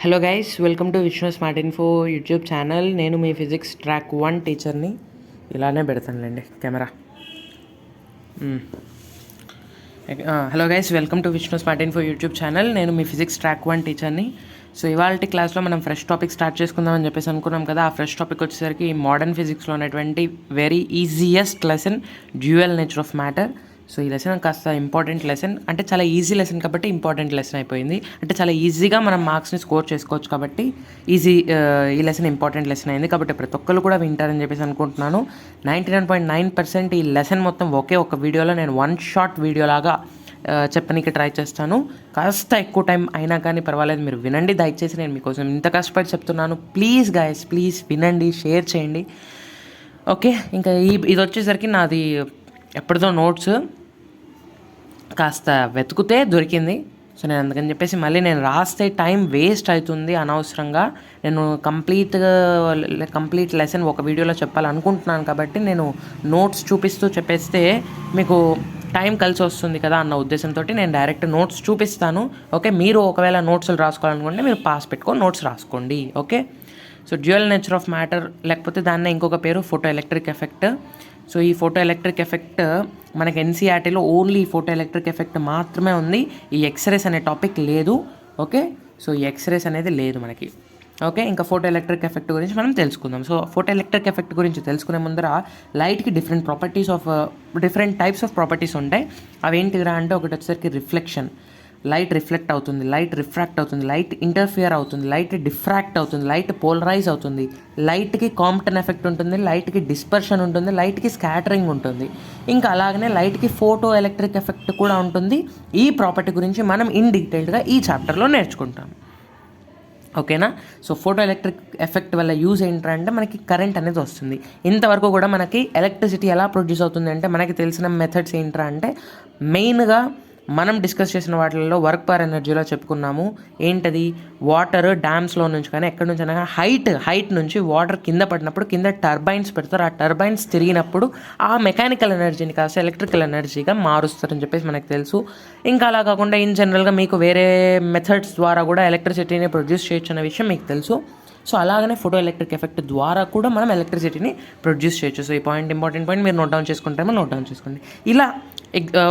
Hello guys, welcome to Vishnu smart info YouTube channel. నేను మీ physics track 1 టీచర్ని. ఇలానే పెడతానులేండి camera. Hello guys, welcome to Vishnu smart info YouTube channel. నేను మీ ఫిజిక్స్ ట్రాక్ 1 టీచర్ని. సో ఇవాళ క్లాస్లో మనం ఫ్రెష్ టాపిక్ స్టార్ట్ చేసుకుందామని చెప్పేసి అనుకున్నాం కదా. ఆ ఫ్రెష్ టాపిక్ వచ్చేసరికి మోడర్న్ ఫిజిక్స్లో ఉన్నటువంటి very easiest lesson, dual nature of matter. So ఈ లెసన్ కాస్త ఇంపార్టెంట్ లెసన్, అంటే చాలా ఈజీ లెసన్ కాబట్టి ఇంపార్టెంట్ లెసన్ అయిపోయింది. అంటే చాలా ఈజీగా మనం మార్క్స్ని స్కోర్ చేసుకోవచ్చు కాబట్టి ఈ లెసన్ ఇంపార్టెంట్ లెసన్ అయింది కాబట్టి ప్రతి ఒక్కరు కూడా వింటారని చెప్పేసి అనుకుంటున్నాను. 99.9% ఈ లెసన్ మొత్తం ఒకే ఒక వీడియోలో నేను వన్ షాట్ వీడియోలాగా చెప్పడానికి ట్రై చేస్తాను. కాస్త ఎక్కువ టైం అయినా కానీ పర్వాలేదు, మీరు వినండి దయచేసి. నేను మీకోసం ఇంత కష్టపడి చెప్తున్నాను. ప్లీజ్ గైస్, ప్లీజ్ వినండి, షేర్ చేయండి. ఓకే, ఇంకా ఇది వచ్చేసరికి నాది ఎప్పటిదో నోట్స్ కాస్త వెతుకుతే దొరికింది. సో నేను అందుకని చెప్పేసి మళ్ళీ నేను రాస్తే టైం వేస్ట్ అవుతుంది అనవసరంగా. నేను కంప్లీట్ లెసన్ ఒక వీడియోలో చెప్పాలనుకుంటున్నాను కాబట్టి నేను నోట్స్ చూపిస్తూ చెప్పేస్తే మీకు టైం కలిసి వస్తుంది కదా అన్న ఉద్దేశంతో నేను డైరెక్ట్ నోట్స్ చూపిస్తాను. ఓకే, మీరు ఒకవేళ నోట్స్లు రాసుకోవాలనుకుంటే మీరు పాస్ పెట్టుకొని నోట్స్ రాసుకోండి. Okay, so dual nature of matter, లేకపోతే దాన్ని ఇంకొక పేరు ఫోటో ఎలక్ట్రిక్ ఎఫెక్ట్. సో ఈ ఫోటో ఎలక్ట్రిక్ ఎఫెక్ట్ మనకి ఎన్సీఆర్టీలో ఓన్లీ ఫోటో ఎలక్ట్రిక్ ఎఫెక్ట్ మాత్రమే ఉంది. ఈ ఎక్స్రేస్ అనే టాపిక్ లేదు. ఓకే, సో ఈ ఎక్స్రేస్ అనేది లేదు మనకి. ఓకే, ఇంకా ఫోటో ఎలక్ట్రిక్ ఎఫెక్ట్ గురించి మనం తెలుసుకుందాం. సో ఫోటో ఎలక్ట్రిక్ ఎఫెక్ట్ గురించి తెలుసుకునే ముందర లైట్కి డిఫరెంట్ టైప్స్ ఆఫ్ ప్రాపర్టీస్ ఉంటాయి. అవి ఏంటిరా అంటే, ఒకటి వచ్చేసరికి రిఫ్లెక్షన్, లైట్ రిఫ్లెక్ట్ అవుతుంది, లైట్ రిఫ్రాక్ట్ అవుతుంది, లైట్ ఇంటర్ఫియర్ అవుతుంది, లైట్ డిఫ్రాక్ట్ అవుతుంది, లైట్ పోలరైజ్ అవుతుంది, లైట్కి కాంప్టన్ ఎఫెక్ట్ ఉంటుంది, లైట్కి డిస్పర్షన్ ఉంటుంది, లైట్కి స్కాటరింగ్ ఉంటుంది. ఇంకా అలాగనే లైట్కి ఫోటో ఎలక్ట్రిక్ ఎఫెక్ట్ కూడా ఉంటుంది. ఈ ప్రాపర్టీ గురించి మనం ఇన్ డీటెయిల్డ్గా ఈ చాప్టర్లో నేర్చుకుంటాం. ఓకేనా? సో ఫోటో ఎలక్ట్రిక్ ఎఫెక్ట్ వల్ల యూజ్ ఏంటంటే మనకి కరెంట్ అనేది వస్తుంది. ఇంతవరకు కూడా మనకి ఎలక్ట్రిసిటీ ఎలా ప్రొడ్యూస్ అవుతుంది అంటే మనకి తెలిసిన మెథడ్స్ ఏంట్రా అంటే, మెయిన్గా మనం డిస్కస్ చేసిన వాటిల్లో వర్క్ పర్ ఎనర్జీలో చెప్పుకున్నాము. ఏంటది? వాటర్ డ్యామ్స్లో నుంచి కానీ ఎక్కడి నుంచి అయినా హైట్ నుంచి వాటర్ కింద పడినప్పుడు కింద టర్బైన్స్ పెడతారు. ఆ టర్బైన్స్ తిరిగినప్పుడు ఆ మెకానికల్ ఎనర్జీని కాస్త ఎలక్ట్రికల్ ఎనర్జీగా మారుస్తారని చెప్పేసి మనకు తెలుసు. ఇంకా అలా కాకుండా ఇన్ జనరల్గా మీకు వేరే మెథడ్స్ ద్వారా కూడా ఎలక్ట్రిసిటీని ప్రొడ్యూస్ చేయొచ్చు అనే విషయం మీకు తెలుసు. సో అలాగనే ఫోటో ఎలక్ట్రిక్ ఎఫెక్ట్ ద్వారా కూడా మనం ఎలక్ట్రిసిటీని ప్రొడ్యూస్ చేయొచ్చు. సో ఈ ఇంపార్టెంట్ పాయింట్ మీరు నోట్ డౌన్ చేసుకోండి. ఇలా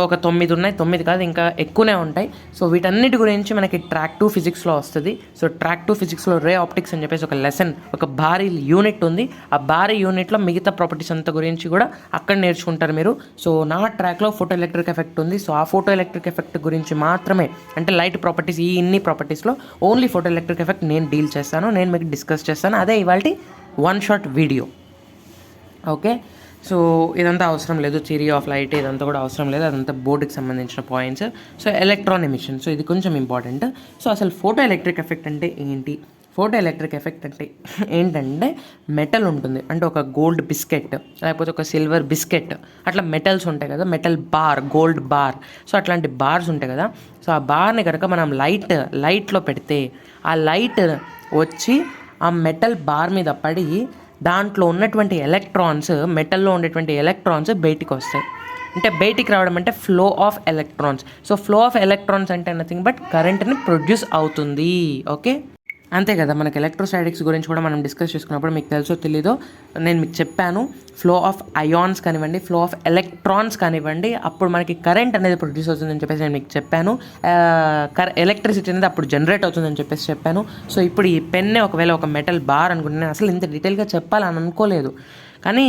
ఒక 9 ఉన్నాయి, 9 కాదు ఇంకా ఎక్కువనే ఉంటాయి. సో వీటన్నిటి గురించి మనకి ట్రాక్ 2 ఫిజిక్స్లో వస్తుంది. సో ట్రాక్ 2 ఫిజిక్స్లో రే ఆప్టిక్స్ అని చెప్పేసి ఒక లెసన్, ఒక భారీ యూనిట్ ఉంది. ఆ భారీ యూనిట్లో మిగతా ప్రాపర్టీస్ అంతా గురించి కూడా అక్కడ నేర్చుకుంటారు మీరు. సో నా ట్రాక్లో ఫోటో ఎలక్ట్రిక్ ఎఫెక్ట్ ఉంది. సో ఆ ఫోటో ఎలక్ట్రిక్ ఎఫెక్ట్ గురించి మాత్రమే, అంటే లైట్ ప్రాపర్టీస్, ఇన్ని ప్రాపర్టీస్లో ఓన్లీ ఫోటో ఎలక్ట్రిక్ ఎఫెక్ట్ నేను డీల్ చేస్తాను, నేను మీకు డిస్కస్ చేస్తాను. అదే ఇవాళ one shot video. Okay, so ఇదంతా అవసరం లేదు, థియరీ ఆఫ్ లైట్ ఇదంతా కూడా అవసరం లేదు, అదంతా బోర్డుకి సంబంధించిన points. So electron emission, so ఇది కొంచెం ఇంపార్టెంట్. సో అసలు ఫోటో ఎలక్ట్రిక్ ఎఫెక్ట్ అంటే ఏంటి? ఫోటో ఎలక్ట్రిక్ ఎఫెక్ట్ అంటే ఏంటంటే, మెటల్ ఉంటుంది, అంటే ఒక గోల్డ్ బిస్కెట్ లేకపోతే ఒక సిల్వర్ బిస్కెట్, అట్లా మెటల్స్ ఉంటాయి కదా, metal bar, gold bar. So అట్లాంటి బార్స్ ఉంటాయి కదా. సో ఆ బార్ని కనుక మనం లైట్లో పెడితే ఆ లైట్ వచ్చి ఆ మెటల్ బార్ మీద పడి దాంట్లో ఉన్నటువంటి ఎలక్ట్రాన్స్, మెటల్లో ఉండేటువంటి ఎలక్ట్రాన్స్ బయటికి వస్తాయి. అంటే బయటికి రావడం అంటే flow of electrons. So flow of electrons అంటే నథింగ్ బట్ కరెంట్ని ప్రొడ్యూస్ అవుతుంది. ఓకే, అంతే కదా. మనకి ఎలక్ట్రోస్టాటిక్స్ గురించి కూడా మనం డిస్కస్ చేసుకున్నప్పుడు మీకు తెలుసో తెలీదో నేను మీకు చెప్పాను, ఫ్లో ఆఫ్ అయాన్స్ కానివ్వండి, ఫ్లో ఆఫ్ ఎలక్ట్రాన్స్ కానివ్వండి, అప్పుడు మనకి కరెంట్ అనేది ప్రొడ్యూస్ అవుతుందని చెప్పేసి నేను మీకు చెప్పాను. ఎలక్ట్రిసిటీ అనేది అప్పుడు జనరేట్ అవుతుందని చెప్పేసి చెప్పాను. సో ఇప్పుడు ఈ పెన్నే ఒకవేళ ఒక మెటల్ బార్ అనుకుంటే, నేను అసలు ఇంత డీటెయిల్గా చెప్పాలని అనుకోలేదు, కానీ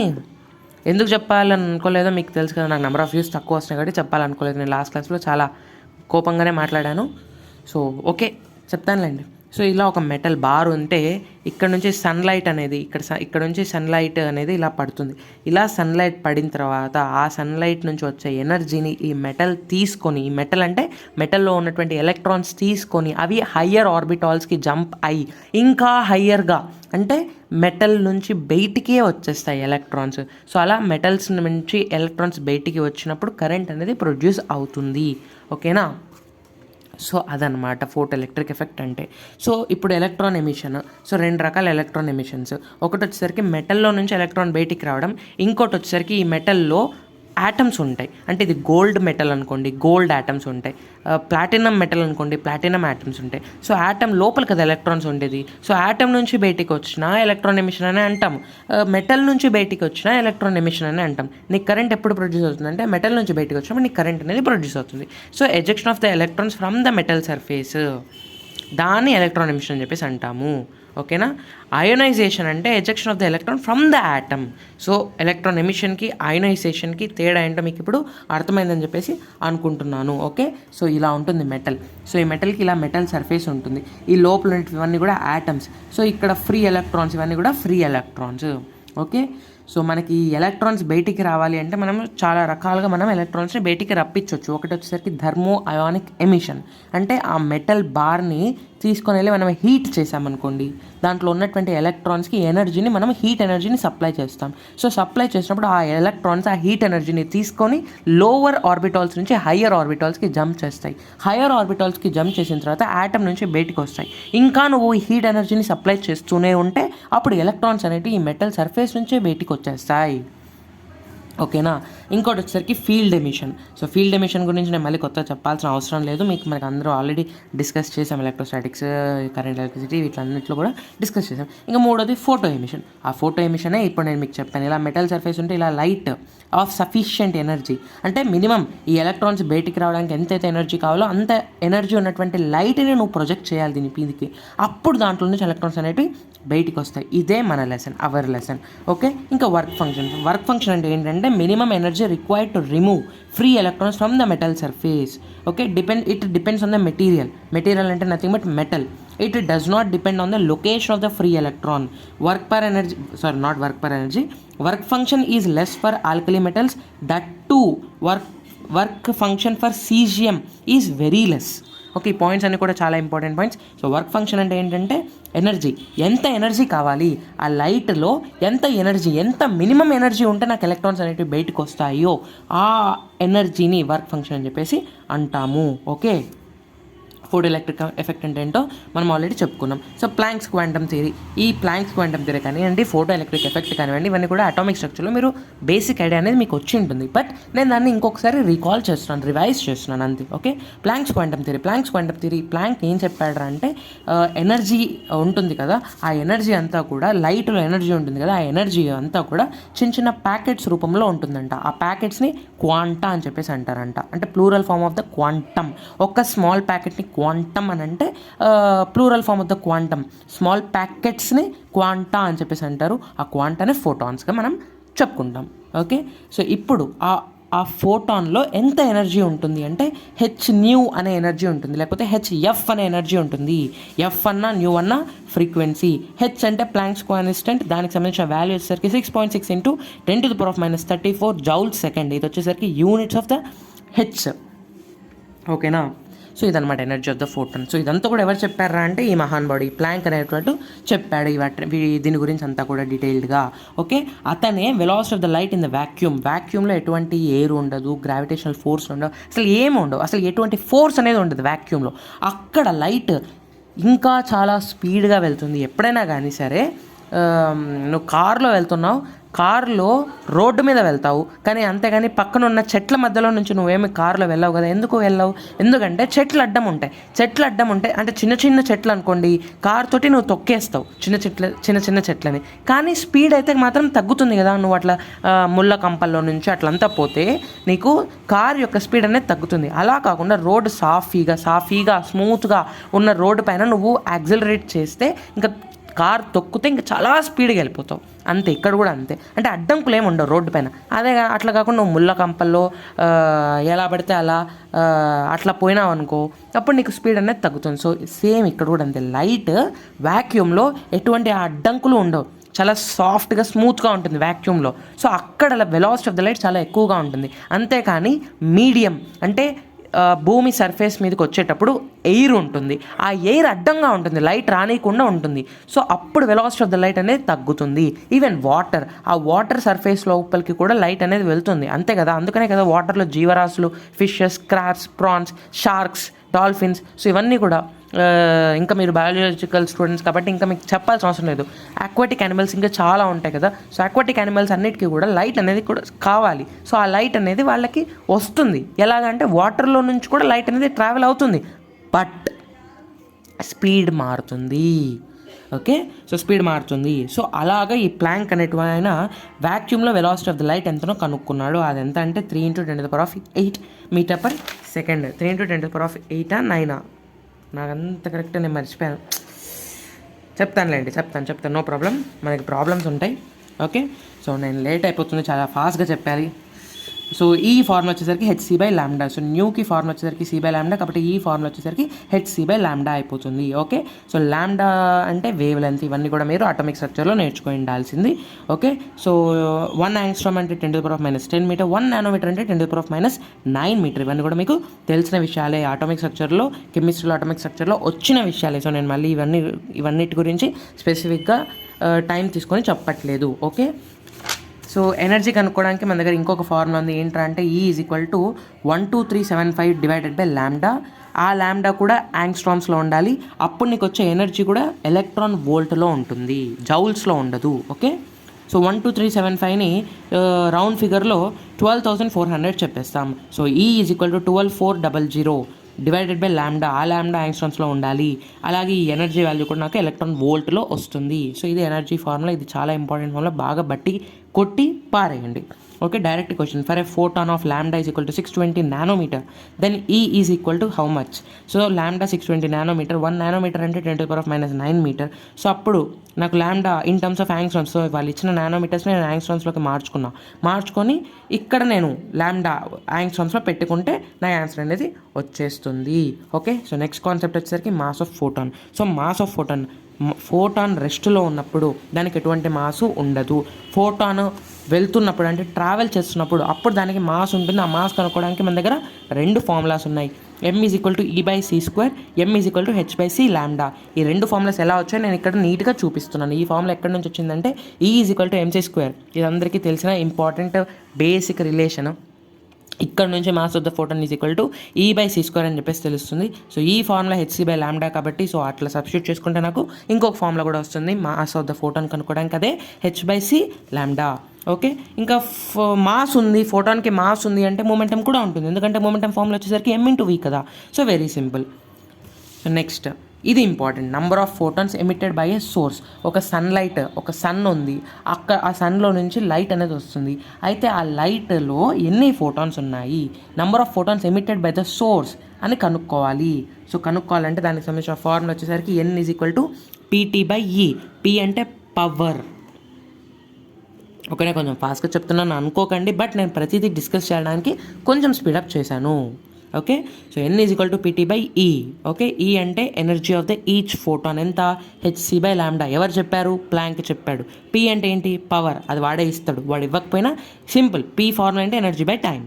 ఎందుకు చెప్పాలని అనుకోలేదో మీకు తెలుసు కదా, నాకు నెంబర్ ఆఫ్ వ్యూస్ తక్కువ వస్తున్నాయి కాబట్టి చెప్పాలనుకోలేదు. నేను లాస్ట్ క్లాస్లో చాలా కోపంగానే మాట్లాడాను. So okay, చెప్తానులేండి. సో ఇలా ఒక మెటల్ బార్ ఉంటే ఇక్కడ నుంచి సన్లైట్ అనేది ఇక్కడ నుంచి సన్లైట్ అనేది ఇలా పడుతుంది. ఇలా సన్లైట్ పడిన తర్వాత ఆ సన్లైట్ నుంచి వచ్చే ఎనర్జీని ఈ మెటల్ తీసుకొని, ఈ మెటల్ అంటే మెటల్లో ఉన్నటువంటి ఎలక్ట్రాన్స్ తీసుకొని అవి హయ్యర్ ఆర్బిటాల్స్కి జంప్ అయ్యి ఇంకా హయ్యర్గా, అంటే మెటల్ నుంచి బయటికే వచ్చేస్తాయి ఎలక్ట్రాన్స్. సో అలా మెటల్స్ నుంచి ఎలక్ట్రాన్స్ బయటికి వచ్చినప్పుడు కరెంట్ అనేది ప్రొడ్యూస్ అవుతుంది. ఓకేనా? సో అదనమాట ఫోటో ఎలక్ట్రిక్ ఎఫెక్ట్ అంటే. సో ఇప్పుడు ఎలక్ట్రాన్ ఎమిషన్, సో 2 రకాల ఎలక్ట్రాన్ ఎమిషన్స్. ఒకటి వచ్చేసరికి మెటల్లో నుంచి ఎలక్ట్రాన్ బయటికి రావడం, ఇంకోటి వచ్చేసరికి ఈ మెటల్లో యాటమ్స్ ఉంటాయి. అంటే ఇది గోల్డ్ మెటల్ అనుకోండి, గోల్డ్ యాటమ్స్ ఉంటాయి. ప్లాటినం మెటల్ అనుకోండి, ప్లాటినం యాటమ్స్ ఉంటాయి. సో యాటమ్ లోపల కదా ఎలక్ట్రాన్స్ ఉండేది. సో యాటమ్ నుంచి బయటికి వచ్చిన ఎలక్ట్రాన్ ఎమిషన్ అని అంటాం. మెటల్ నుంచి బయటికి వచ్చిన ఎలక్ట్రాన్ ఎమిషన్ అని అంటాం. నీకు కరెంట్ ఎప్పుడు ప్రొడ్యూస్ అవుతుందంటే మెటల్ నుంచి బయటికి వచ్చినప్పుడు నీకు కరెంట్ అనేది ప్రొడ్యూస్ అవుతుంది. So ejection of the electrons from the metal surface, దాన్ని ఎలక్ట్రాన్ ఎమిషన్ అని చెప్పేసి అంటాము. ఓకేనా. అయోనైజేషన్ అంటే ejection of the electron from the atom. So electron ఎమిషన్కి అయోనైజేషన్కి తేడా ఏంటో మీకు ఇప్పుడు అర్థమైందని చెప్పేసి అనుకుంటున్నాను. ఓకే. సో ఇలా ఉంటుంది మెటల్. సో ఈ మెటల్కి ఇలా మెటల్ సర్ఫేస్ ఉంటుంది. ఈ లోపల ఇవన్నీ కూడా యాటమ్స్. సో ఇక్కడ ఫ్రీ ఎలక్ట్రాన్స్, ఇవన్నీ కూడా ఫ్రీ ఎలక్ట్రాన్స్. ఓకే. సో మనకి ఎలక్ట్రాన్స్ బయటికి రావాలి అంటే మనం చాలా రకాలుగా మనం ఎలక్ట్రాన్స్ని బయటికి రప్పించవచ్చు. ఒకటి వచ్చేసరికి థర్మో అయానిక్ ఎమిషన్. అంటే ఆ మెటల్ బార్ని తీసుకొని వెళ్ళి మనం హీట్ చేసామనుకోండి, దాంట్లో ఉన్నటువంటి ఎలక్ట్రాన్స్కి ఎనర్జీని మనం హీట్ ఎనర్జీని సప్లై చేస్తాం. సో సప్లై చేసినప్పుడు ఆ ఎలక్ట్రాన్స్ ఆ హీట్ ఎనర్జీని తీసుకొని లోవర్ ఆర్బిటాల్స్ నుంచి హయ్యర్ ఆర్బిటాల్స్కి జంప్ చేస్తాయి. హయ్యర్ ఆర్బిటాల్స్కి జంప్ చేసిన తర్వాత యాటమ్ నుంచి బయటికి వస్తాయి. ఇంకా నువ్వు హీట్ ఎనర్జీని సప్లై చేస్తూనే ఉంటే అప్పుడు ఎలక్ట్రాన్స్ అనేవి ఈ మెటల్ సర్ఫేస్ నుంచే బయటికి వచ్చేస్తాయి. ఓకేనా. ఇంకోటి వచ్చేసరికి field emission. So field emission గురించి నేను మళ్ళీ కొత్త చెప్పాల్సిన అవసరం లేదు, మనకు అందరూ ఆల్రెడీ డిస్కస్ చేసాం. ఎలక్ట్రోస్టాటిక్స్, కరెంట్, ఎలక్ట్రిసిటీ వీటన్నిటిలో కూడా డిస్కస్ చేసాం. ఇంకా మూడోది ఫోటో ఎమిషన్. ఆ ఫోటో ఎమిషనే ఇప్పుడు నేను మీకు చెప్పాను. ఇలా మెటల్ సర్ఫేస్ ఉంటే ఇలా లైట్ ఆఫ్ సఫిషియంట్ ఎనర్జీ, అంటే మినిమం ఈ ఎలక్ట్రాన్స్ బయటికి రావడానికి ఎంతైతే ఎనర్జీ కావాలో అంత ఎనర్జీ ఉన్నటువంటి లైట్ని నువ్వు ప్రొజెక్ట్ చేయాలి దీనికి. అప్పుడు దాంట్లో నుంచి ఎలక్ట్రాన్స్ అనేవి బయటికి వస్తాయి. ఇదే మన లెసన్, అవర్ లెసన్. ఓకే. ఇంకా వర్క్ ఫంక్షన్. వర్క్ ఫంక్షన్ అంటే ఏంటంటే minimum energy required to remove free electrons from the metal surface. Okay, it depends on the material అంటే nothing but metal. It does not depend on the location of the free electron. Work function is less for alkali metals. That too, work function for cesium is very less. Okay. ఈ points అన్నీ కూడా చాలా important points. So work function అంటే ఏంటంటే energy, ఎంత energy కావాలి ఆ లైట్లో, ఎంత మినిమం ఎనర్జీ ఉంటే నాకు ఎలక్ట్రాన్స్ అనేవి బయటకు వస్తాయో ఆ ఎనర్జీని వర్క్ ఫంక్షన్ అని చెప్పేసి అంటాము. ఓకే. ఫోటో ఎలక్ట్రిక్ ఎఫెక్ట్ అంటే ఏంటో మనం ఆల్రెడీ చెప్పుకున్నాం. సో ప్లాంక్స్ క్వాంటమ్ థియరీ, ఈ ప్లాంక్స్ క్వాంటమ్ థియరీ కానివ్వండి, ఫోటో ఎలక్ట్రిక్ ఎఫెక్ట్ కానివ్వండి, ఇవన్నీ కూడా అటామిక్ స్ట్రక్చర్లో మీరు బేసిక్ ఐడియా అనేది మీకు వచ్చి ఉంటుంది. బట్ నేను దాన్ని ఇంకొకసారి రివైజ్ చేస్తున్నాను అంతే. Okay. Planck's quantum theory Planck ఏం చెప్పాడు అంటే ఎనర్జీ ఉంటుంది కదా, ఆ ఎనర్జీ అంతా కూడా లైట్లో ఎనర్జీ ఉంటుంది కదా, ఆ ఎనర్జీ అంతా కూడా చిన్న చిన్న ప్యాకెట్స్ రూపంలో ఉంటుందంట. ఆ ప్యాకెట్స్ని క్వాంటా అని చెప్పేసి అంటారంట. అంటే plural form of the quantum. ఒక స్మాల్ ప్యాకెట్ని క్వాంటమ్ అని అంటే plural form of the quantum. Small ప్యాకెట్స్ని క్వాంటా అని చెప్పేసి అంటారు. ఆ క్వాంటానే ఫోటాన్స్గా మనం చెప్పుకుంటాం. ఓకే. సో ఇప్పుడు ఆ ఫోటాన్లో ఎంత ఎనర్జీ ఉంటుంది అంటే హెచ్న్యూ అనే ఎనర్జీ ఉంటుంది, లేకపోతే హెచ్ఎఫ్ అనే ఎనర్జీ ఉంటుంది. ఎఫ్ అన్నా న్యూ అన్నా ఫ్రీక్వెన్సీ. హెచ్ అంటే ప్లాంక్స్ కాన్స్టెంట్, దానికి సంబంధించిన వాల్యూ వచ్చేసరికి 6.6 × 10⁻³ జౌల్ సెకండ్. ఇది వచ్చేసరికి యూనిట్స్ ఆఫ్ ద హెచ్. ఓకేనా. సో ఇదనమాట energy of the photon. So ఇదంతా కూడా ఎవరు చెప్పారా అంటే ఈ మహానుభావుడు ప్లాంక్ అనేటువంటి చెప్పాడు దీని గురించి అంతా కూడా డీటెయిల్డ్గా. ఓకే. అతనే velocity of the light in the వ్యాక్యూమ్లో ఎటువంటి ఎయిర్ ఉండదు, గ్రావిటేషనల్ ఫోర్స్ ఉండవు, అసలు ఏమి ఉండవు, అసలు ఎటువంటి ఫోర్స్ అనేది ఉండదు వ్యాక్యూమ్లో. అక్కడ లైట్ ఇంకా చాలా స్పీడ్గా వెళ్తుంది. ఎప్పుడైనా కానీ సరే నువ్వు కారులో వెళ్తున్నావు, కారులో రోడ్డు మీద వెళ్తావు, కానీ అంతేగాని పక్కన ఉన్న చెట్ల మధ్యలో నుంచి నువ్వేమి కారులో వెళ్ళావు కదా. ఎందుకు వెళ్ళావు? ఎందుకంటే చెట్లు అడ్డం ఉంటాయి. అంటే చిన్న చిన్న చెట్లు అనుకోండి, కారు తోటి నువ్వు తొక్కేస్తావు చిన్న చెట్లని, కానీ స్పీడ్ అయితే మాత్రం తగ్గుతుంది కదా. నువ్వు అట్లా ముళ్ళ కంపల్లో నుంచి అట్లంతా పోతే నీకు కారు యొక్క స్పీడ్ అనేది తగ్గుతుంది. అలా కాకుండా రోడ్డు సాఫీగా స్మూత్గా ఉన్న రోడ్డు పైన నువ్వు యాక్సిలరేట్ చేస్తే ఇంకా కార్ తొక్కితే ఇంకా చాలా స్పీడ్గా వెళ్ళిపోతావు. అంతే, ఇక్కడ కూడా అంతే. అంటే అడ్డంకులు ఏమి ఉండవు రోడ్డు పైన. అదే అట్లా కాకుండా నువ్వు ముళ్ళ కంపల్లో ఎలా పడితే అలా అట్లా పోయినావు అనుకో, అప్పుడు నీకు స్పీడ్ అనేది తగ్గుతుంది. సో సేమ్ ఇక్కడ కూడా అంతే. లైట్ వ్యాక్యూమ్లో ఎటువంటి అడ్డంకులు ఉండవు, చాలా సాఫ్ట్గా స్మూత్గా ఉంటుంది వ్యాక్యూమ్లో. సో అక్కడ వెలాసిటీ ఆఫ్ ద లైట్ చాలా ఎక్కువగా ఉంటుంది. అంతేకాని మీడియం అంటే భూమి సర్ఫేస్ మీదకి వచ్చేటప్పుడు ఎయిర్ ఉంటుంది, ఆ ఎయిర్ అడ్డంగా ఉంటుంది, లైట్ రానియకుండా ఉంటుంది. సో అప్పుడు వెలాసిటీ ఆఫ్ ద లైట్ అనేది తగ్గుతుంది. ఈవెన్ ఆ వాటర్ సర్ఫేస్ లోపలికి కూడా లైట్ అనేది వెళ్తుంది, అంతే కదా. అందుకనే కదా వాటర్లో జీవరాశులు, fishes, crabs, prawns, sharks, dolphins, so ఇవన్నీ కూడా ఇంకా మీరు బయాలజికల్ స్టూడెంట్స్ కాబట్టి ఇంకా మీకు చెప్పాల్సిన అవసరం లేదు. అక్వాటిక్ యానిమల్స్ ఇంకా చాలా ఉంటాయి కదా. సో అక్వాటిక్ యానిమల్స్ అన్నిటికీ కూడా లైట్ అనేది కూడా కావాలి. సో ఆ లైట్ అనేది వాళ్ళకి వస్తుంది. ఎలాగంటే వాటర్లో నుంచి కూడా లైట్ అనేది ట్రావెల్ అవుతుంది, బట్ స్పీడ్ మారుతుంది. ఓకే, సో స్పీడ్ మారుతుంది. సో అలాగా ఈ ప్లాంక్ అనేటువంటి వ్యాక్యూమ్లో వెలాసిటీ ఆఫ్ ద లైట్ ఎంతనో కనుక్కున్నాడు. అది ఎంత అంటే 3 × 10⁸ మీటర్/సెకండ్. 3 × 10⁸ 9. నాకు అంత కరెక్ట్ నేను మర్చిపోయాను. చెప్తాను, నో ప్రాబ్లం. మనకి ప్రాబ్లమ్స్ ఉంటాయి. ఓకే, సో నేను లేట్ అయిపోతుంది, చాలా ఫాస్ట్గా చెప్పాలి. సో ఈ ఫార్ములా వచ్చేసరికి hc/λ. సో న్యూకి ఫార్ములా వచ్చేసరికి c/λ, కాబట్టి ఈ ఫార్ములా వచ్చేసరికి hc/λ అయిపోతుంది. ఓకే, సో లాండా అంటే వేవ్ లెంత్. ఇవన్నీ కూడా మీరు అటామిక్ స్ట్రక్చర్లో నేర్చుకొని ఉండాల్సింది. ఓకే, సో 1 యాంగ్స్ట్రామ్ అంటే 10⁻⁻10 మీటర్, 1 నానోమీటర్ అంటే 10⁻⁹ మీటర్. ఇవన్నీ కూడా మీకు తెలిసిన విషయాలే. అటామిక్ స్ట్రక్చర్లో, కెమిస్ట్రీలో అటామిక్ స్ట్రక్చర్లో వచ్చిన విషయాలే. సో నేను మళ్ళీ ఇవన్నిటి గురించి స్పెసిఫిక్గా టైం తీసుకొని చెప్పట్లేదు. ఓకే, సో ఎనర్జీ కనుక్కోవడానికి మన దగ్గర ఇంకొక ఫార్ములా ఉంది. ఏంటంటే E = 12375/λ. ఆ లాంబ్డా కూడా యాంగ్స్ట్రామ్స్లో ఉండాలి. అప్పుడు నీకు వచ్చే ఎనర్జీ కూడా ఎలక్ట్రాన్ వోల్ట్లో ఉంటుంది, జౌల్స్లో ఉండదు. ఓకే, సో 12375ని రౌండ్ ఫిగర్లో 12,400 చెప్పేస్తాం. So E = 12,400/λ. ఆ లాంబ్డా యాంగ్స్ట్రామ్స్లో ఉండాలి. అలాగే ఈ ఎనర్జీ వాల్యూ కూడా నాకు ఎలక్ట్రాన్ వోల్ట్లో వస్తుంది. సో ఇది ఎనర్జీ ఫార్ములా. ఇది చాలా ఇంపార్టెంట్ ఫార్ములా, బాగా బట్టి కొట్టి పారేయండి. Okay, direct question. For a photon of lambda = 620 nanometre, then E = how much? So lambda 620 nanometre, 1 nanometre అంటే 10⁻⁹ మీటర్. సో అప్పుడు నాకు lambda in terms of angstroms, so వాళ్ళు ఇచ్చిన నానోమీటర్స్ని నేను యాంగ్స్ట్రామ్స్లోకి మార్చుకొని ఇక్కడ నేను లాంబ్డా యాంగ్స్ట్రామ్స్లో పెట్టుకుంటే నా ఆన్సర్ అనేది వచ్చేస్తుంది. ఓకే, సో నెక్స్ట్ కాన్సెప్ట్ వచ్చేసరికి mass of photon. So mass of photon రెస్ట్లో ఉన్నప్పుడు దానికి ఎటువంటి మాసు ఉండదు. ఫోటాన్ వెళ్తున్నప్పుడు అంటే ట్రావెల్ చేస్తున్నప్పుడు అప్పుడు దానికి మాస్ ఉంటుంది. ఆ మాస్ కనుక్కోవడానికి మన దగ్గర 2 ఫార్ములాస్ ఉన్నాయి. m = E/c², m = h/c lambda. ఈ 2 ఫార్ములాస్ ఎలా వచ్చాయో నేను ఇక్కడ నీట్గా చూపిస్తున్నాను. ఈ ఫార్ములా ఎక్కడి నుంచి వచ్చిందంటే E = mc². ఇది అందరికీ తెలిసిన ఇంపార్టెంట్ బేసిక్ రిలేషన్. ఇక్కడ నుంచి mass of the photon is equal to E/c² అని చెప్పేసి తెలుస్తుంది. సో ఈ ఫార్ములా hc/λ కాబట్టి సో అట్లా సబ్స్టిట్యూట్ చేసుకుంటే నాకు ఇంకొక ఫార్ములా కూడా వస్తుంది మాస్ ఆఫ్ ద ఫోటాన్ కనుక్కోవడానికి, అదే h/c⁴. ఓకే, ఇంకా మాస్ ఉంది, ఫోటాన్కి మాస్ ఉంది అంటే మొమెంటం కూడా ఉంటుంది. ఎందుకంటే మొమెంటం ఫార్ములా వచ్చేసరికి m × v కదా. So very simple. So next ఇది important. Number of photons emitted by a source. ఒక సన్ ఉంది, అక్కడ ఆ సన్లో నుంచి లైట్ అనేది వస్తుంది. అయితే ఆ లైట్లో ఎన్ని ఫోటాన్స్ ఉన్నాయి, number of photons emitted by the source అని కనుక్కోవాలి. సో కనుక్కోవాలంటే దానికి సంబంధించిన ఫార్ములా వచ్చేసరికి n = Pt/E. P అంటే పవర్. ఓకేనా, కొంచెం ఫాస్ట్గా చెప్తున్నాను అనుకోకండి, బట్ నేను ప్రతిదీ డిస్కస్ చేయడానికి కొంచెం స్పీడప్ చేశాను. Okay, so n = Pt/E. Okay, E అంటే energy of the each photon. ఎంత? hc/λ. ఎవరు చెప్పారు? ప్లాంక్ చెప్పాడు. P అంటే ఏంటి? పవర్. అది వాడే ఇస్తాడు, వాడు ఇవ్వకపోయినా సింపుల్. P ఫార్ములా అంటే ఎనర్జీ బై టైం.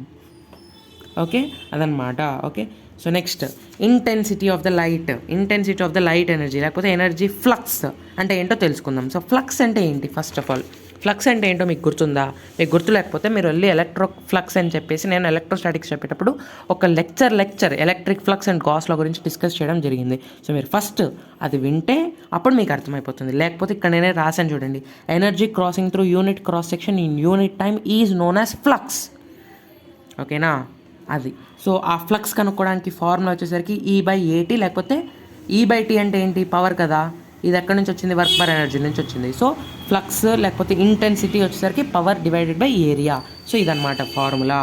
ఓకే, అదనమాట. Okay, so next intensity of the light energy, లేకపోతే ఎనర్జీ ఫ్లక్స్ అంటే ఏంటో తెలుసుకుందాం. సో ఫ్లక్స్ అంటే ఏంటి? ఫస్ట్ ఆఫ్ ఆల్ ఫ్లక్స్ అంటే ఏంటో మీకు గుర్తుందా? మీకు గుర్తు లేకపోతే మీరు వెళ్ళి ఫ్లక్స్ అని చెప్పేసి, నేను ఎలక్ట్రోస్టాటిక్స్ చెప్పేటప్పుడు ఒక లెక్చర్ ఎలక్ట్రిక్ ఫ్లక్స్ అండ్ గాస్లా గురించి డిస్కస్ చేయడం జరిగింది. సో మీరు ఫస్ట్ అది వింటే అప్పుడు మీకు అర్థమైపోతుంది. లేకపోతే ఇక్కడ నేనే రాశాను చూడండి, energy crossing through unit cross section in unit time is known as flux. ఓకేనా, అది. సో ఆ ఫ్లక్స్ కనుక్కోవడానికి ఫార్ములా వచ్చేసరికి E/AT, లేకపోతే E/T అంటే ఏంటి? పవర్ కదా. ఇది ఎక్కడి నుంచి వచ్చింది? వర్క్ పర్ ఎనర్జీ నుంచి వచ్చింది. సో ఫ్లక్స్ లేకపోతే ఇంటెన్సిటీ వచ్చేసరికి power divided by area. So ఇదన్నమాట ఫార్ములా.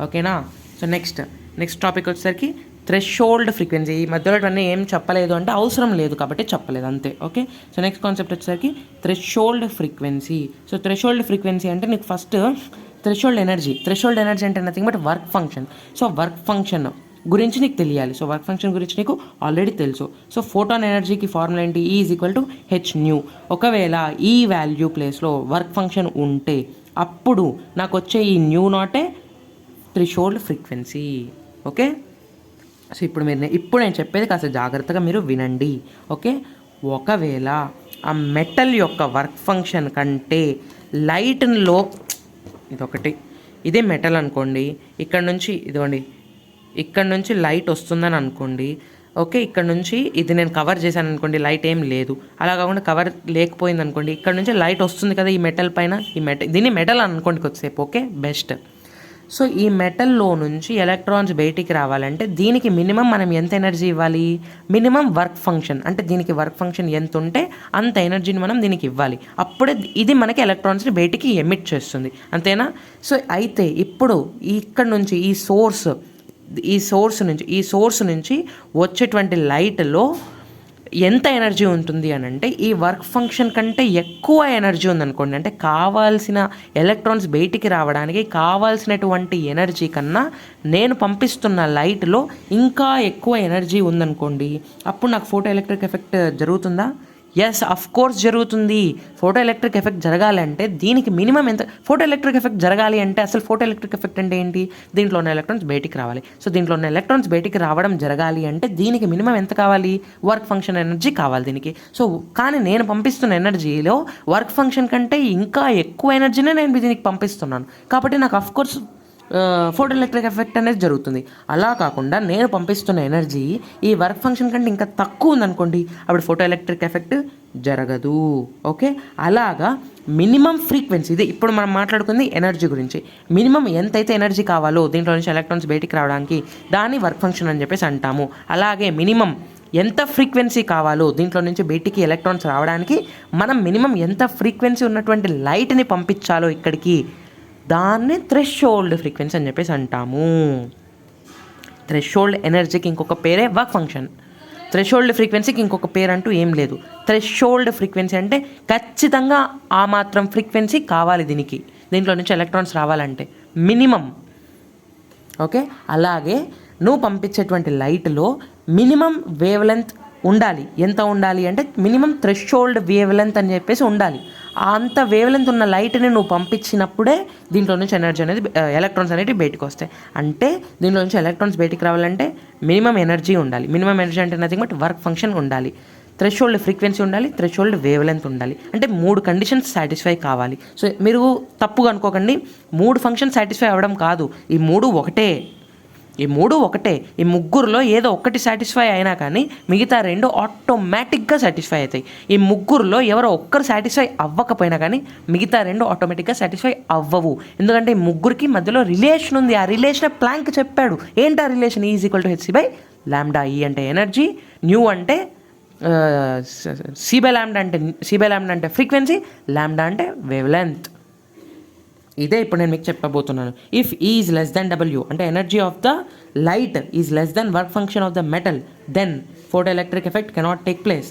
ఓకేనా, సో నెక్స్ట్ టాపిక్ వచ్చేసరికి థ్రెషోల్డ్ ఫ్రీక్వెన్సీ. ఈ మధ్యలో అన్నీ ఏం చెప్పలేదు అంటే అవసరం లేదు కాబట్టి చెప్పలేదు, అంతే. ఓకే, సో నెక్స్ట్ కాన్సెప్ట్ వచ్చేసరికి threshold frequency. So threshold frequency అంటే నీకు ఫస్ట్ థ్రెషోల్డ్ ఎనర్జీ అంటే nothing but work function. So work function గురించి నీకు తెలియాలి. సో వర్క్ ఫంక్షన్ గురించి నీకు ఆల్రెడీ తెలుసు. సో ఫోటాన్ ఎనర్జీకి ఫార్ములా ఏంటి? E = hν. ఒకవేళ ఈ వాల్యూ ప్లేస్లో వర్క్ ఫంక్షన్ ఉంటే అప్పుడు నాకు వచ్చే ఈ ν0 థ్రెషోల్డ్ ఫ్రీక్వెన్సీ. ఓకే, సో ఇప్పుడు నేను చెప్పేది కాస్త జాగ్రత్తగా మీరు వినండి. ఓకే, ఒకవేళ ఆ మెటల్ యొక్క వర్క్ ఫంక్షన్ కంటే లైట్లో ఇదే మెటల్ అనుకోండి, ఇక్కడ నుంచి లైట్ వస్తుందని అనుకోండి. ఓకే, ఇక్కడ నుంచి ఇది నేను కవర్ చేశాను అనుకోండి, లైట్ ఏం లేదు. అలా కాకుండా కవర్ లేకపోయింది అనుకోండి, ఇక్కడ నుంచి లైట్ వస్తుంది కదా ఈ మెటల్ పైన. దీన్ని మెటల్ అనుకోండి కొద్దిసేపు. Okay, best. సో ఈ మెటల్లో నుంచి ఎలక్ట్రాన్స్ బయటికి రావాలంటే దీనికి మినిమం మనం ఎంత ఎనర్జీ ఇవ్వాలి? మినిమం వర్క్ ఫంక్షన్, అంటే దీనికి వర్క్ ఫంక్షన్ ఎంత ఉంటే అంత ఎనర్జీని మనం దీనికి ఇవ్వాలి. అప్పుడే ఇది మనకి ఎలక్ట్రాన్స్ని బయటికి ఎమిట్ చేస్తుంది, అంతేనా? సో అయితే ఇప్పుడు ఇక్కడ నుంచి ఈ సోర్స్ నుంచి వచ్చేటువంటి లైట్లో ఎంత ఎనర్జీ ఉంటుంది అని అంటే, ఈ వర్క్ ఫంక్షన్ కంటే ఎక్కువ ఎనర్జీ ఉందనుకోండి, అంటే కావాల్సిన ఎలక్ట్రాన్స్ బయటికి రావడానికి కావాల్సినటువంటి ఎనర్జీ కన్నా నేను పంపిస్తున్న లైట్లో ఇంకా ఎక్కువ ఎనర్జీ ఉందనుకోండి, అప్పుడు నాకు ఫోటో ఎలక్ట్రిక్ ఎఫెక్ట్ జరుగుతుందా? ఎస్, అఫ్ కోర్స్ జరుగుతుంది. ఫోటో ఎలక్ట్రిక్ ఎఫెక్ట్ జరగాలి అంటే దీనికి మినిమం ఎంత? ఫోటో ఎలక్ట్రిక్ ఎఫెక్ట్ జరగాలి అంటే అసలు ఫోటో ఎలక్ట్రిక్ ఎఫెక్ట్ అంటే ఏంటి? దీంట్లో ఉన్న ఎలక్ట్రాన్స్ బయటికి రావాలి. సో దీంట్లో ఉన్న ఎలక్ట్రాన్స్ బయటికి రావడం జరగాలి అంటే దీనికి మినిమం ఎంత కావాలి? వర్క్ ఫంక్షన్ ఎనర్జీ కావాలి దీనికి. సో కానీ నేను పంపిస్తున్న ఎనర్జీలో వర్క్ ఫంక్షన్ కంటే ఇంకా ఎక్కువ ఎనర్జీనే నేను దీనికి పంపిస్తున్నాను, కాబట్టి నాకు of course photo electric effect అనేది జరుగుతుంది. అలా కాకుండా నేను పంపిస్తున్న ఎనర్జీ ఈ వర్క్ ఫంక్షన్ కంటే ఇంకా తక్కువ ఉందనుకోండి, అప్పుడు ఫోటో ఎలక్ట్రిక్ ఎఫెక్ట్ జరగదు. ఓకే, అలాగా మినిమం ఫ్రీక్వెన్సీ, ఇది ఇప్పుడు మనం మాట్లాడుకుంది ఎనర్జీ గురించి. మినిమం ఎంతైతే ఎనర్జీ కావాలో దీంట్లో నుంచి ఎలక్ట్రాన్స్ బయటికి రావడానికి దాన్ని వర్క్ ఫంక్షన్ అని చెప్పేసి అంటాము. అలాగే మినిమం ఎంత ఫ్రీక్వెన్సీ కావాలో దీంట్లో నుంచి బయటికి ఎలక్ట్రాన్స్ రావడానికి మనం మినిమం ఎంత ఫ్రీక్వెన్సీ ఉన్నటువంటి లైట్ని పంపించాలో ఇక్కడికి, దాన్ని థ్రెషోల్డ్ ఫ్రీక్వెన్సీ అని చెప్పేసి అంటాము. థ్రెషోల్డ్ ఎనర్జీకి ఇంకొక పేరే వర్క్ ఫంక్షన్. థ్రెషోల్డ్ ఫ్రీక్వెన్సీకి ఇంకొక పేరు అంటూ ఏం లేదు. థ్రెషోల్డ్ ఫ్రీక్వెన్సీ అంటే ఖచ్చితంగా ఆ మాత్రం ఫ్రీక్వెన్సీ కావాలి దీంట్లో నుంచి ఎలక్ట్రాన్స్ రావాలంటే మినిమం. ఓకే, అలాగే నువ్వు పంపించేటువంటి లైట్లో మినిమం వేవ్ లెంత్ ఉండాలి. ఎంత ఉండాలి అంటే మినిమం థ్రెషోల్డ్ వేవ్ లెంత్ అని చెప్పేసి ఉండాలి. అంత వేవ్ లెంత్ ఉన్న లైట్ని నువ్వు పంపించినప్పుడే దీంట్లో నుంచి ఎనర్జీ అనేది ఎలక్ట్రాన్స్ అనేవి బయటకు వస్తాయి. అంటే దీంట్లో నుంచి ఎలక్ట్రాన్స్ బయటికి రావాలంటే మినిమం ఎనర్జీ ఉండాలి. మినిమం ఎనర్జీ అంటే నథింగ్ బట్ వర్క్ ఫంక్షన్ ఉండాలి, థ్రెషోల్డ్ ఫ్రీక్వెన్సీ ఉండాలి, థ్రెషోల్డ్ వేవ్ లెంత్ ఉండాలి. అంటే 3 కండిషన్స్ సాటిస్ఫై కావాలి. సో మీరు తప్పుగా అనుకోకండి, 3 ఫంక్షన్ సాటిస్ఫై అవ్వడం కాదు, ఈ 3 ఒకటే. ఈ ముగ్గురులో ఏదో ఒకటి సాటిస్ఫై అయినా కానీ మిగతా 2 ఆటోమేటిక్గా సాటిస్ఫై అవుతాయి. ఈ ముగ్గురులో ఎవరో ఒక్కరు సాటిస్ఫై అవ్వకపోయినా కానీ మిగతా 2 ఆటోమేటిక్గా సాటిస్ఫై అవ్వవు. ఎందుకంటే ఈ ముగ్గురికి మధ్యలో రిలేషన్ ఉంది. ఆ రిలేషన్ ప్లాంక్ చెప్పాడు. ఏంటి ఆ relation? Is equal to hc/λ. ఈ అంటే ఎనర్జీ, న్యూ అంటే c/λ అంటే ఫ్రీక్వెన్సీ, లాంబ్డా అంటే వేవ్ లెంత్. ఇదే ఇప్పుడు నేను మీకు చెప్పబోతున్నాను. If E is less than W అంటే energy of the light is less than work function of the metal, then photoelectric effect cannot take place.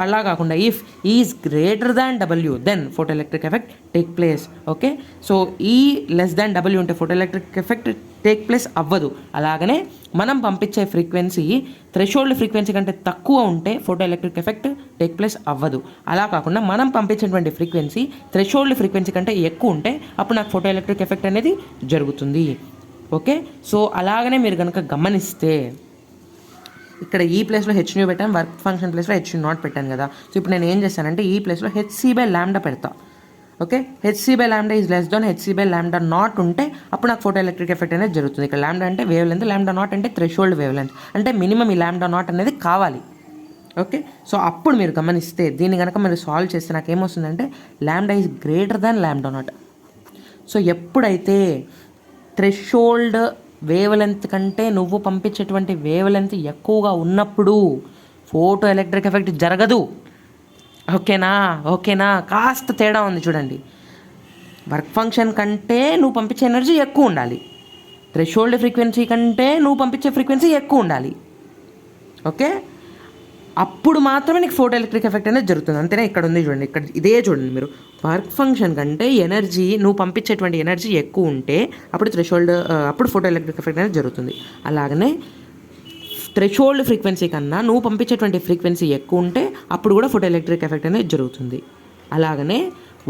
అలా కాకుండా if E is greater than W then photoelectric effect take place. Okay, so E less than W ఉంటే photoelectric effect take place అవ్వదు. అలాగనే మనం పంపించే frequency threshold frequency కంటే తక్కువ ఉంటే photoelectric effect take place అవ్వదు. అలా కాకుండా మనం పంపించేటువంటి ఫ్రీక్వెన్సీ థ్రెషోల్డ్ ఫ్రీక్వెన్సీ కంటే ఎక్కువ ఉంటే అప్పుడు నాకు ఫోటో ఎలక్ట్రిక్ ఎఫెక్ట్ అనేది జరుగుతుంది. ఓకే, సో అలాగనే మీరు కనుక గమనిస్తే ఇక్కడ ఈ ప్లేస్లో hν పెట్టాను, వర్క్ ఫంక్షన్ ప్లేస్లో hν0 పెట్టాను కదా. సో ఇప్పుడు నేను ఏం చేస్తానంటే ఈ ప్లేస్లో hc/λ పెడతా. Okay, hc/λ is less than hc/λ0 ఉంటే అప్పుడు నాకు ఫోటో ఎలక్ట్రిక్ ఎఫెక్ట్ అనేది జరుగుతుంది. ఇక్కడ λ అంటే వేవ్ లెంత్, λ0 అంటే థ్రెషోల్డ్ వేవ్ లెంత్, అంటే మినిమం ఈ λ0 అనేది కావాలి. ఓకే, సో అప్పుడు మీరు గమనిస్తే దీన్ని కనుక మీరు సాల్వ్ చేస్తే నాకు ఏమొస్తుందంటే λ ఈజ్ గ్రేటర్ దాన్ λ0. సో ఎప్పుడైతే థ్రెషోల్డ్ వేవ్ లెంత్ కంటే నువ్వు పంపించేటువంటి వేవ్ లెంత్ ఎక్కువగా ఉన్నప్పుడు ఫోటో ఎలక్ట్రిక్ ఎఫెక్ట్ జరగదు. ఓకేనా, కాస్త తేడా ఉంది చూడండి. వర్క్ ఫంక్షన్ కంటే నువ్వు పంపించే ఎనర్జీ ఎక్కువ ఉండాలి, థ్రెషోల్డ్ ఫ్రీక్వెన్సీ కంటే నువ్వు పంపించే ఫ్రీక్వెన్సీ ఎక్కువ ఉండాలి. ఓకే, అప్పుడు మాత్రమే నీకు ఫోటో ఎలక్ట్రిక్ ఎఫెక్ట్ అనేది జరుగుతుంది. అంతేనా? ఇక్కడ ఉంది చూడండి, ఇక్కడ ఇదే చూడండి మీరు. వర్క్ ఫంక్షన్ కంటే ఎనర్జీ, నువ్వు పంపించేటువంటి ఎనర్జీ ఎక్కువ ఉంటే అప్పుడు ఫోటో ఎలక్ట్రిక్ ఎఫెక్ట్ అనేది జరుగుతుంది. అలాగనే థ్రెషోల్డ్ ఫ్రీక్వెన్సీ కన్నా నువ్వు పంపించేటువంటి ఫ్రీక్వెన్సీ ఎక్కువ ఉంటే అప్పుడు కూడా ఫోటో ఎలక్ట్రిక్ ఎఫెక్ట్ అనేది జరుగుతుంది. అలాగనే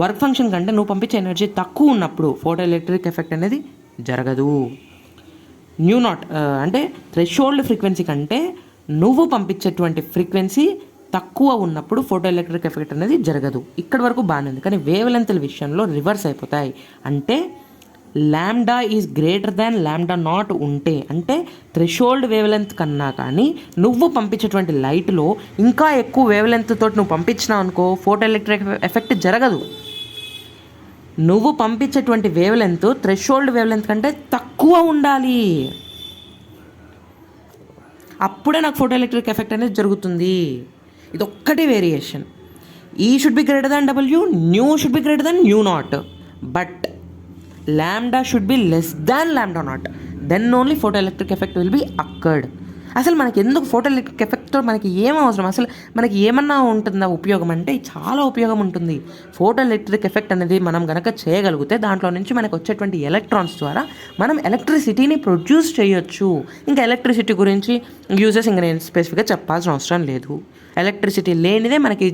వర్క్ ఫంక్షన్ కంటే నువ్వు పంపించే ఎనర్జీ తక్కువ ఉన్నప్పుడు ఫోటో ఎలక్ట్రిక్ ఎఫెక్ట్ అనేది జరగదు. ν0 అంటే థ్రెషోల్డ్ ఫ్రీక్వెన్సీ కంటే నువ్వు పంపించేటువంటి ఫ్రీక్వెన్సీ తక్కువ ఉన్నప్పుడు ఫోటో ఎలక్ట్రిక్ ఎఫెక్ట్ అనేది జరగదు. ఇక్కడ వరకు బాగానే ఉంది, కానీ వేవ్ లెంత్ల విషయంలో రివర్స్ అయిపోతాయి. అంటే ల్యాండా ఈజ్ గ్రేటర్ దాన్ ల్యాండా నాట్ ఉంటే, అంటే థ్రెషోల్డ్ వేవ్ లెంత్ కన్నా కానీ నువ్వు పంపించేటువంటి లైట్లో ఇంకా ఎక్కువ వేవ్ లెంత్ తోటి నువ్వు పంపించినావు అనుకో, ఫోటో ఎలక్ట్రిక్ ఎఫెక్ట్ జరగదు. నువ్వు పంపించేటువంటి wave length threshold wave length కంటే తక్కువ ఉండాలి, అప్పుడే నాకు ఫోటో ఎలక్ట్రిక్ ఎఫెక్ట్ అనేది జరుగుతుంది. ఇది ఒక్కటి variation. E should be greater than W, nu should be greater than nu naught, but lambda should be less than lambda naught, then only photoelectric effect will be occurred. అసలు మనకి ఎందుకు photo electric ఎఫెక్ట్తో మనకి ఏం అవసరం, అసలు మనకి ఏమన్నా ఉంటుందా ఉపయోగం అంటే చాలా ఉపయోగం ఉంటుంది. ఫోటో ఎలక్ట్రిక్ ఎఫెక్ట్ అనేది మనం కనుక చేయగలిగితే దాంట్లో నుంచి మనకు వచ్చేటువంటి ఎలక్ట్రాన్స్ ద్వారా మనం ఎలక్ట్రిసిటీని ప్రొడ్యూస్ చేయొచ్చు. ఇంకా ఎలక్ట్రిసిటీ గురించి యూజెస్ ఇంకా నేను స్పెసిఫిక్గా చెప్పాల్సిన అవసరం లేదు. ఎలక్ట్రిసిటీ లేనిదే మనకి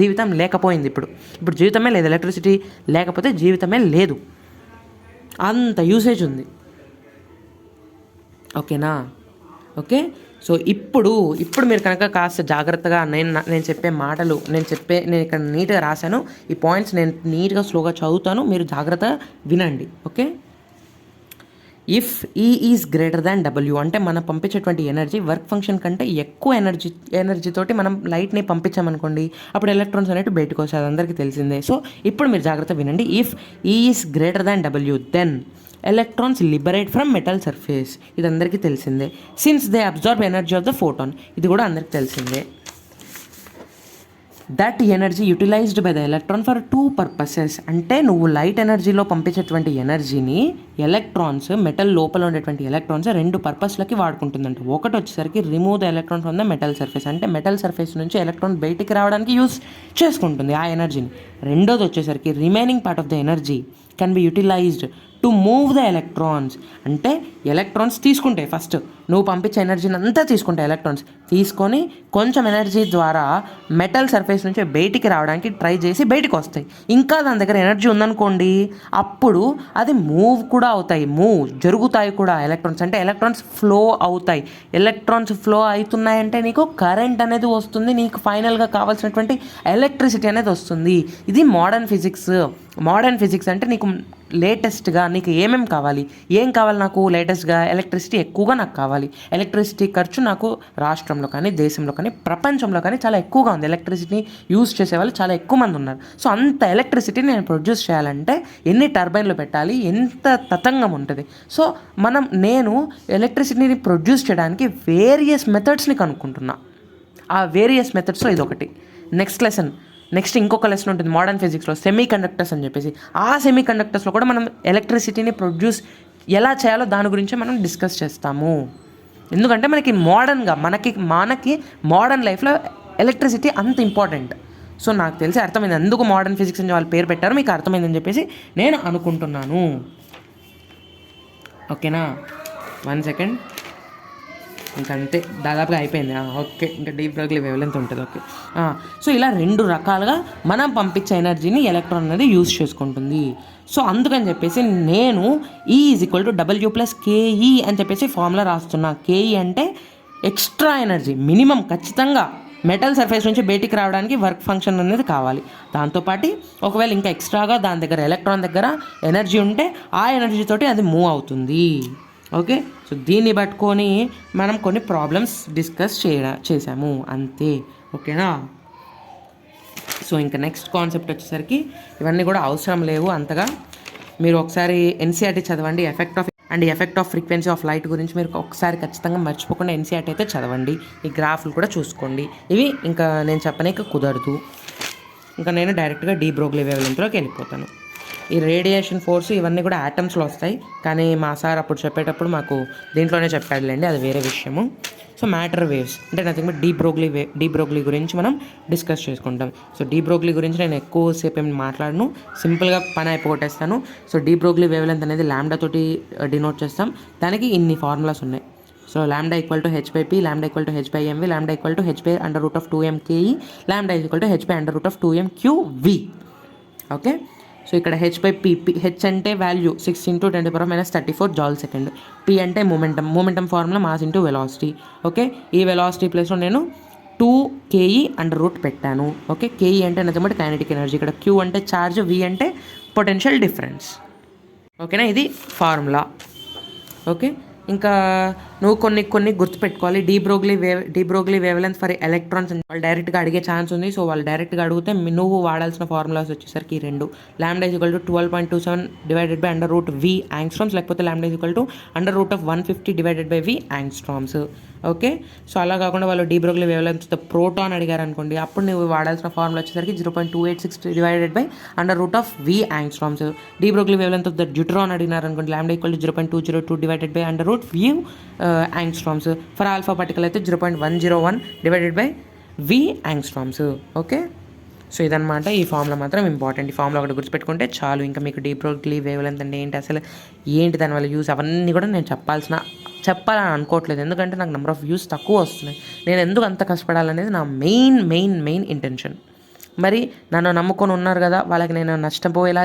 జీవితం లేకపోయింది. ఇప్పుడు జీవితమే లేదు, ఎలక్ట్రిసిటీ లేకపోతే జీవితమే లేదు, అంత యూసేజ్ ఉంది. ఓకేనా? ఓకే. సో ఇప్పుడు మీరు కనుక కాస్త జాగ్రత్తగా నేను చెప్పే మాటలు నేను ఇక్కడ నీట్గా రాశాను, ఈ పాయింట్స్ నేను నీట్గా స్లోగా చదువుతాను, మీరు జాగ్రత్తగా వినండి. Okay. If E is greater than W అంటే మనం పంపించేటువంటి ఎనర్జీ వర్క్ ఫంక్షన్ కంటే ఎక్కువ ఎనర్జీతోటి మనం లైట్ని పంపించామనుకోండి, అప్పుడు ఎలక్ట్రాన్స్ అనేవి బయటకు వస్తాయి, అది అందరికీ తెలిసిందే. సో ఇప్పుడు మీరు జాగ్రత్త వినండి. If E is greater than W then electrons liberate from metal surface, ఇది అందరికీ తెలిసిందే. Since they absorb energy of the photon, ఇది కూడా అందరికీ తెలిసిందే. That energy utilized by the electron for 2 purposes అంటే నువ్వు లైట్ ఎనర్జీలో పంపించేటువంటి ఎనర్జీని ఎలక్ట్రాన్స్, మెటల్ లోపల ఉండేటువంటి ఎలక్ట్రాన్స్ 2 పర్పస్లకి వాడుకుంటుందంట. ఒకటి వచ్చేసరికి remove the electron from the metal surface అంటే మెటల్ సర్ఫేస్ నుంచి ఎలక్ట్రాన్ బయటికి రావడానికి యూస్ చేసుకుంటుంది ఆ ఎనర్జీని. రెండోది వచ్చేసరికి remaining part of the energy can be utilized to move the electrons అంటే ఎలక్ట్రాన్స్ తీసుకుంటాయి, ఫస్ట్ నువ్వు పంపించే ఎనర్జీని అంతా తీసుకుంటాయి ఎలక్ట్రాన్స్, తీసుకొని కొంచెం ఎనర్జీ ద్వారా మెటల్ సర్ఫేస్ నుంచి బయటికి రావడానికి ట్రై చేసి బయటికి వస్తాయి. ఇంకా దాని దగ్గర ఎనర్జీ ఉందనుకోండి, అప్పుడు అది మూవ్ కూడా అవుతాయి, జరుగుతాయి కూడా ఎలక్ట్రాన్స్, అంటే ఎలక్ట్రాన్స్ ఫ్లో అవుతాయి. ఎలక్ట్రాన్స్ ఫ్లో అవుతున్నాయంటే నీకు కరెంట్ అనేది వస్తుంది, నీకు ఫైనల్గా కావాల్సినటువంటి ఎలక్ట్రిసిటీ అనేది వస్తుంది. ఇది మోడర్న్ ఫిజిక్స్ అంటే నీకు లేటెస్ట్గా నీకు ఏమేమి కావాలి, నాకు లేటెస్ట్గా ఎలక్ట్రిసిటీ ఎక్కువగా నాకు కావాలి. ఎలక్ట్రిసిటీ ఖర్చు నాకు రాష్ట్రంలో కానీ దేశంలో కానీ ప్రపంచంలో కానీ చాలా ఎక్కువగా ఉంది, ఎలక్ట్రిసిటీ యూజ్ చేసేవాళ్ళు చాలా ఎక్కువ మంది ఉన్నారు. సో అంత ఎలక్ట్రిసిటీని నేను ప్రొడ్యూస్ చేయాలంటే ఎన్ని టర్బైన్లు పెట్టాలి, ఎంత తతంగం ఉంటుంది. సో నేను ఎలక్ట్రిసిటీని ప్రొడ్యూస్ చేయడానికి వేరియస్ మెథడ్స్ని కనుక్కుంటున్నా. ఆ వేరియస్ మెథడ్స్లో ఇదొకటి. నెక్స్ట్ ఇంకొక లెసన్ ఉంటుంది మోడర్న్ ఫిజిక్స్లో, సెమీ కండక్టర్స్ అని చెప్పేసి. ఆ సెమీ కండక్టర్స్లో కూడా మనం ఎలక్ట్రిసిటీని ప్రొడ్యూస్ ఎలా చేయాలో దాని గురించి మనం డిస్కస్ చేస్తాము. ఎందుకంటే మనకి మోడర్న్ లైఫ్లో ఎలక్ట్రిసిటీ అంత ఇంపార్టెంట్. సో నాకు తెలిసి అర్థమైంది ఎందుకు మోడర్న్ ఫిజిక్స్ అని వాళ్ళు పేరు పెట్టారు, మీకు అర్థమైందని చెప్పేసి నేను అనుకుంటున్నాను. ఓకేనా? 1 సెకండ్, ఇంకంతే, దాదాపుగా అయిపోయింది. ఓకే, ఇంకా డీప్ బ్రోగ్లీ వేవ్ లెంత్ ఉంటుంది. ఓకే. సో ఇలా 2 రకాలుగా మనం పంపించే ఎనర్జీని ఎలక్ట్రాన్ అనేది యూజ్ చేసుకుంటుంది. సో అందుకని చెప్పేసి నేను E = W + KE అని చెప్పేసి ఫార్ములా రాస్తున్నా. KE అంటే ఎక్స్ట్రా ఎనర్జీ, మినిమం ఖచ్చితంగా మెటల్ సర్ఫేస్ నుంచి బయటికి రావడానికి వర్క్ ఫంక్షన్ అనేది కావాలి. దాంతోపాటు ఒకవేళ ఇంకా ఎక్స్ట్రాగా దాని దగ్గర ఎలక్ట్రాన్ దగ్గర ఎనర్జీ ఉంటే ఆ ఎనర్జీతోటి అది మూవ్ అవుతుంది. ఓకే. సో దీన్ని పట్టుకొని మనం కొన్ని ప్రాబ్లమ్స్ డిస్కస్ చేసాము అంతే. ఓకేనా? సో ఇంకా నెక్స్ట్ కాన్సెప్ట్ వచ్చేసరికి ఇవన్నీ కూడా అవసరం లేవు అంతగా. మీరు ఒకసారి NCERT చదవండి, effect off frequency of light గురించి మీరు ఒకసారి ఖచ్చితంగా మర్చిపోకుండా NCERT అయితే చదవండి. ఈ గ్రాఫ్లు కూడా చూసుకోండి. ఇవి ఇంకా నేను చెప్పనీకి కుదరదు. ఇంకా నేను డైరెక్ట్గా డీ బ్రోగ్లీ వేవ్ లెంత్లోకి వెళ్ళిపోతాను. ఈ రేడియేషన్ ఫోర్స్ ఇవన్నీ కూడా యాటమ్స్లో వస్తాయి, కానీ మా సార్ అప్పుడు చెప్పేటప్పుడు మాకు దీంట్లోనే చెప్పాడులేండి, అది వేరే విషయము. సో మ్యాటర్ వేవ్స్ అంటే నథింగ్ బట్ డీ బ్రోగ్లీ గురించి మనం డిస్కస్ చేసుకుంటాం. సో డీ బ్రోగ్లీ గురించి నేను ఎక్కువసేపు ఏమి మాట్లాడను, సింపుల్గా పని అయిపోగొట్టేస్తాను. So de Broglie wave length అనేది లాంబ్డా తోటి డినోట్ చేస్తాం. దానికి ఇన్ని ఫార్ములాస్ ఉన్నాయి. So lambda = h/p, lambda = h/mv, lambda = h/√2mke, lambda = h/√2mqv. Okay. So ఇక్కడ h/p, h అంటే వాల్యూ 6 × 10⁻³ జౌల్ సెకండ్, p అంటే momentum formula mass into velocity. Okay. ఈ వెలాసిటీ ప్లేస్లో నేను 2ke పెట్టాను. ఓకే. ke అంటే నిజంగా కైనెటిక్ ఎనర్జీ, ఇక్కడ q అంటే ఛార్జ్, v అంటే పొటెన్షియల్ డిఫరెన్స్. ఓకేనా, ఇది ఫార్ములా. ఓకే, ఇంకా నువ్వు కొన్ని గుర్తుపెట్టుకోవాలి. De Broglie wave length for electrons వాళ్ళు డైరెక్ట్గా అడిగే ఛాన్స్ ఉంది. సో వాళ్ళు డైరెక్ట్గా అడిగితే నువ్వు వాడాల్సిన ఫార్ములాస్ వచ్చేసరికి ఈ రెండు. Lambda is equal to 12.27 divided by under root V angstroms, లేకపోతే lambda is equal to under root of 150 divided by V angstroms. Okay, so అలా కాకుండా వాళ్ళు డీబ్రోగ్లీ వేవ్ లెంత్ ప్రోటాన్ అడిగారు అనుకోండి, అప్పుడు నువ్వు వాడాల్సిన ఫార్ములా వచ్చేసరికి 0.286 divided by under root of V angstroms. De Broglie wave length of the deuteron అడిగినారు అనుకోండి, lambda equal to 0.202 divided by under root V angstroms. For alpha particle అయితే 0.101 divided by V angstroms. Okay, so ఇదనమాట. ఈ formula మాత్రం important. ఈ formula ఒకటి గుర్తుపెట్టుకుంటే చాలు. ఇంకా మీకు డీబ్రోగ్లీ వేవ్ లెంత్ అంటే ఏంటి, అసలు ఏంటి, దానివల్ల యూస్, అవన్నీ కూడా నేను చెప్పాలని అనుకోవట్లేదు. ఎందుకంటే నాకు నెంబర్ ఆఫ్ వ్యూస్ తక్కువ వస్తున్నాయి. నేను ఎందుకు అంత కష్టపడాలనేది నా మెయిన్ ఇంటెన్షన్. మరి నన్ను నమ్ముకొని ఉన్నారు కదా, వాళ్ళకి నేను నష్టపోయేలా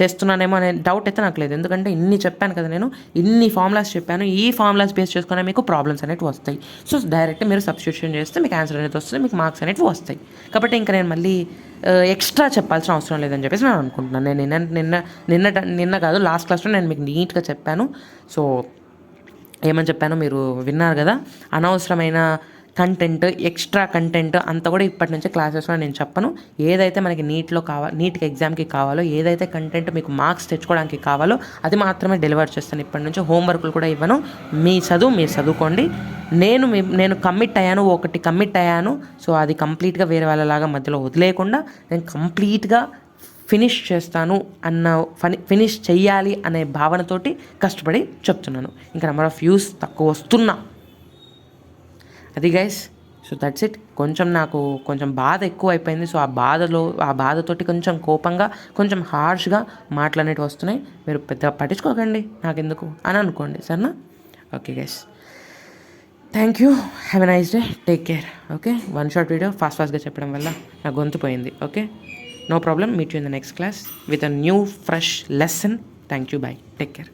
చేస్తున్నానేమో అనే డౌట్ అయితే నాకు లేదు. ఎందుకంటే ఇన్ని చెప్పాను కదా, నేను ఇన్ని ఫార్ములాస్ చెప్పాను. ఈ ఫార్ములాస్ బేస్ చేసుకునే మీకు ప్రాబ్లమ్స్ అనేవి వస్తాయి. సో డైరెక్ట్ మీరు సబ్స్టిట్యూషన్ చేస్తే మీకు ఆన్సర్ అనేది వస్తుంది, మీకు మార్క్స్ అనేవి వస్తాయి. కాబట్టి ఇంకా నేను మళ్ళీ ఎక్స్ట్రా చెప్పాల్సిన అవసరం లేదని చెప్పేసి నేను అనుకుంటున్నాను. నేను నిన్న కాదు, లాస్ట్ క్లాస్లో నేను మీకు నీట్గా చెప్పాను. సో ఏమని చెప్పానో మీరు విన్నారు కదా. అనవసరమైన కంటెంట్, ఎక్స్ట్రా కంటెంట్ అంతా కూడా ఇప్పటి నుంచి క్లాసెస్లో నేను చెప్పను. ఏదైతే మనకి నీట్కి ఎగ్జామ్కి కావాలో, ఏదైతే కంటెంట్ మీకు మార్క్స్ తెచ్చుకోవడానికి కావాలో అది మాత్రమే డెలివర్ చేస్తాను. ఇప్పటి నుంచి హోంవర్క్లు కూడా ఇవ్వను. మీరు చదువుకోండి. నేను కమిట్ అయ్యాను. సో అది కంప్లీట్గా వేరే వాళ్ళలాగా మధ్యలో వదిలేయకుండా నేను కంప్లీట్గా ఫినిష్ చేస్తాను ఫినిష్ చెయ్యాలి అనే భావనతోటి కష్టపడి చెప్తున్నాను. ఇంకా నెంబర్ ఆఫ్ వ్యూస్ తక్కువ వస్తున్నా, అది గైస్. So that's it. నాకు కొంచెం బాధ ఎక్కువ అయిపోయింది. సో ఆ బాధతోటి కొంచెం కోపంగా, కొంచెం హార్ష్గా మాటలు అనేవి వస్తున్నాయి. మీరు పెద్దగా పట్టించుకోకండి, నాకెందుకు అని అనుకోండి, సరేనా? Okay guys, thank you, have a nice day, take care. Okay, one short video ఫాస్ట్గా చెప్పడం వల్ల నా గొంతు పోయింది. Okay, no problem, meet you in the next class with a new fresh lesson. Thank you, bye, take care.